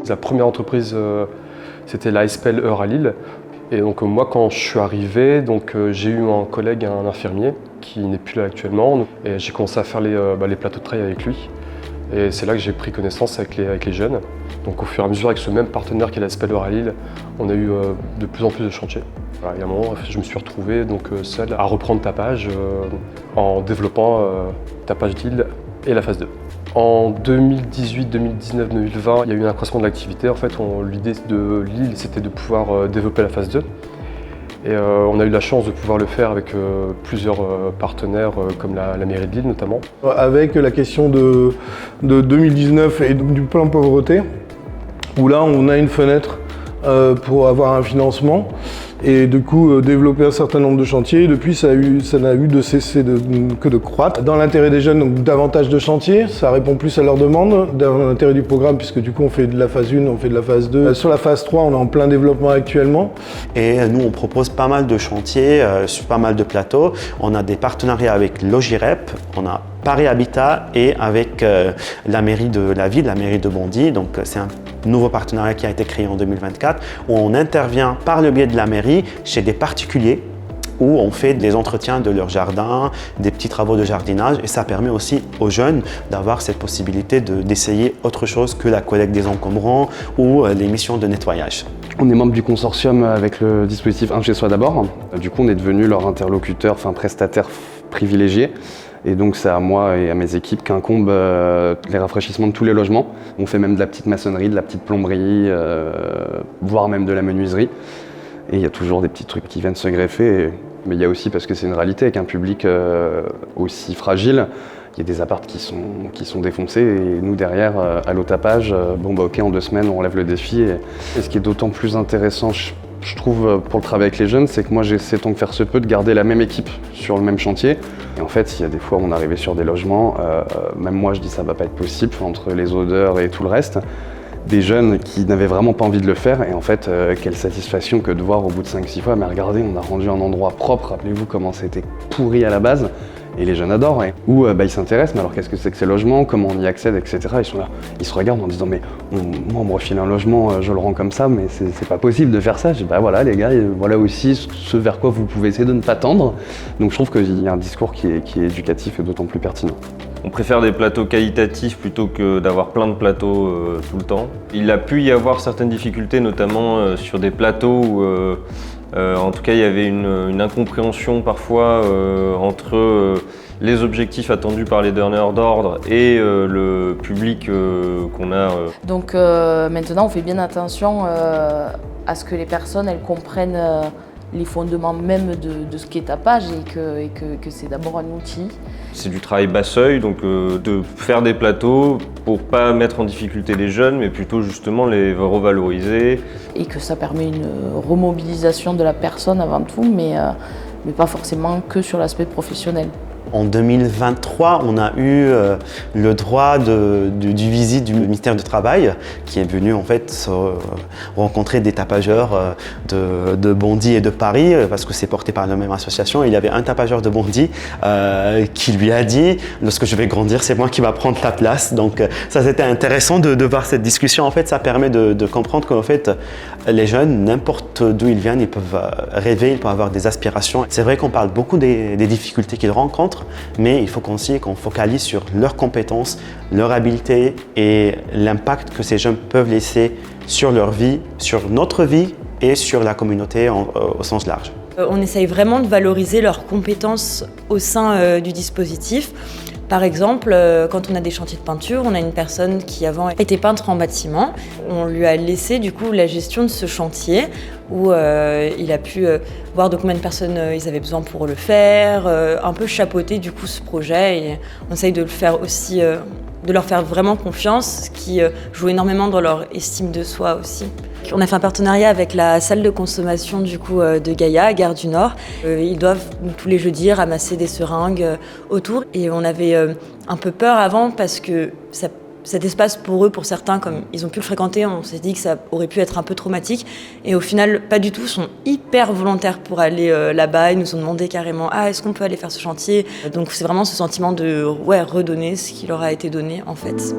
La première entreprise, c'était la SPL Heure à Lille. Et donc moi, quand je suis arrivé, j'ai eu un collègue, un infirmier, qui n'est plus là actuellement. Et j'ai commencé à faire les plateaux de travail avec lui. Et c'est là que j'ai pris connaissance avec les jeunes. Donc au fur et à mesure, avec ce même partenaire qui est la SPL Heure à Lille, on a eu de plus en plus de chantiers. Voilà, il y a un moment, je me suis retrouvé seul à reprendre Tapage en développant Tapage Lille et la phase 2. En 2018, 2019, 2020, il y a eu un accroissement de l'activité. En fait, l'idée de Lille, c'était de pouvoir développer la phase 2. Et on a eu la chance de pouvoir le faire avec plusieurs partenaires comme la mairie de Lille notamment. Avec la question de 2019 et du plan pauvreté, où là on a une fenêtre pour avoir un financement et du coup développer un certain nombre de chantiers. Depuis, ça n'a eu de cesser que de croître. Dans l'intérêt des jeunes, donc davantage de chantiers, ça répond plus à leurs demandes. Dans l'intérêt du programme, puisque du coup on fait de la phase 1, on fait de la phase 2. Sur la phase 3, on est en plein développement actuellement. Et nous, on propose pas mal de chantiers, sur pas mal de plateaux. On a des partenariats avec Logirep, on a Paris Habitat et avec la mairie de la ville, la mairie de Bondy. Donc c'est un nouveau partenariat qui a été créé en 2024 où on intervient par le biais de la mairie chez des particuliers où on fait des entretiens de leur jardin, des petits travaux de jardinage et ça permet aussi aux jeunes d'avoir cette possibilité d'essayer autre chose que la collecte des encombrants ou les missions de nettoyage. On est membre du consortium avec le dispositif Un Chez Soi d'abord. Du coup, on est devenu leur interlocuteur, prestataire privilégié. Et donc c'est à moi et à mes équipes qu'incombe les rafraîchissements de tous les logements. On fait même de la petite maçonnerie, de la petite plomberie, voire même de la menuiserie. Et il y a toujours des petits trucs qui viennent se greffer. Mais il y a aussi, parce que c'est une réalité, avec un public aussi fragile, il y a des apparts qui sont défoncés. Et nous derrière, à l'O-Tapage, ok, en 2 semaines on relève le défi. Et ce qui est d'autant plus intéressant, je trouve, pour le travail avec les jeunes, c'est que moi j'essaie tant que faire se peut de garder la même équipe sur le même chantier. Et en fait, il y a des fois où on arrivait sur des logements, même moi je dis ça va pas être possible, entre les odeurs et tout le reste, des jeunes qui n'avaient vraiment pas envie de le faire. Et en fait, quelle satisfaction que de voir au bout de 5-6 fois, mais regardez, on a rendu un endroit propre, rappelez-vous comment c'était pourri à la base. Et les jeunes adorent, ou ils s'intéressent, mais alors qu'est-ce que c'est que ces logements, comment on y accède, etc. Ils sont là, ils se regardent en disant mais moi on me refile un logement, je le rends comme ça, mais c'est pas possible de faire ça. Je dis voilà les gars, voilà aussi ce vers quoi vous pouvez essayer de ne pas tendre. Donc je trouve qu'il y a un discours qui est éducatif et d'autant plus pertinent. On préfère des plateaux qualitatifs plutôt que d'avoir plein de plateaux tout le temps. Il a pu y avoir certaines difficultés, notamment sur des plateaux où en tout cas, il y avait une incompréhension parfois entre les objectifs attendus par les donneurs d'ordre et le public qu'on a. Donc maintenant, on fait bien attention à ce que les personnes elles comprennent les fondements même de ce qu'est Tapage et que c'est d'abord un outil. C'est du travail bas seuil, donc de faire des plateaux pour pas mettre en difficulté les jeunes, mais plutôt justement les revaloriser. Et que ça permet une remobilisation de la personne avant tout, mais pas forcément que sur l'aspect professionnel. En 2023, on a eu le droit du visite du ministère du Travail qui est venu en fait rencontrer des tapageurs de Bondy et de Paris parce que c'est porté par la même association. Il y avait un tapageur de Bondy qui lui a dit « Lorsque je vais grandir, c'est moi qui va prendre ta place ». Donc ça c'était intéressant de voir cette discussion. En fait, ça permet de comprendre qu'en fait, les jeunes, n'importe d'où ils viennent, ils peuvent rêver, ils peuvent avoir des aspirations. C'est vrai qu'on parle beaucoup des difficultés qu'ils rencontrent, mais il faut qu'on focalise sur leurs compétences, leur habileté et l'impact que ces jeunes peuvent laisser sur leur vie, sur notre vie et sur la communauté au sens large. On essaye vraiment de valoriser leurs compétences au sein du dispositif. Par exemple, quand on a des chantiers de peinture, on a une personne qui avant était peintre en bâtiment. On lui a laissé du coup la gestion de ce chantier où il a pu voir de combien de personnes ils avaient besoin pour le faire, un peu chapeauter du coup ce projet et on essaye de le faire aussi, de leur faire vraiment confiance, ce qui joue énormément dans leur estime de soi aussi. On a fait un partenariat avec la salle de consommation du coup, de Gaïa, à Gare du Nord. Ils doivent tous les jeudis ramasser des seringues autour. Et on avait un peu peur avant parce que ça Cet espace pour eux, pour certains, comme ils ont pu le fréquenter, on s'est dit que ça aurait pu être un peu traumatique. Et au final, pas du tout, ils sont hyper volontaires pour aller là-bas. Ils nous ont demandé carrément « Ah, est-ce qu'on peut aller faire ce chantier ?» Donc c'est vraiment ce sentiment de redonner ce qui leur a été donné en fait.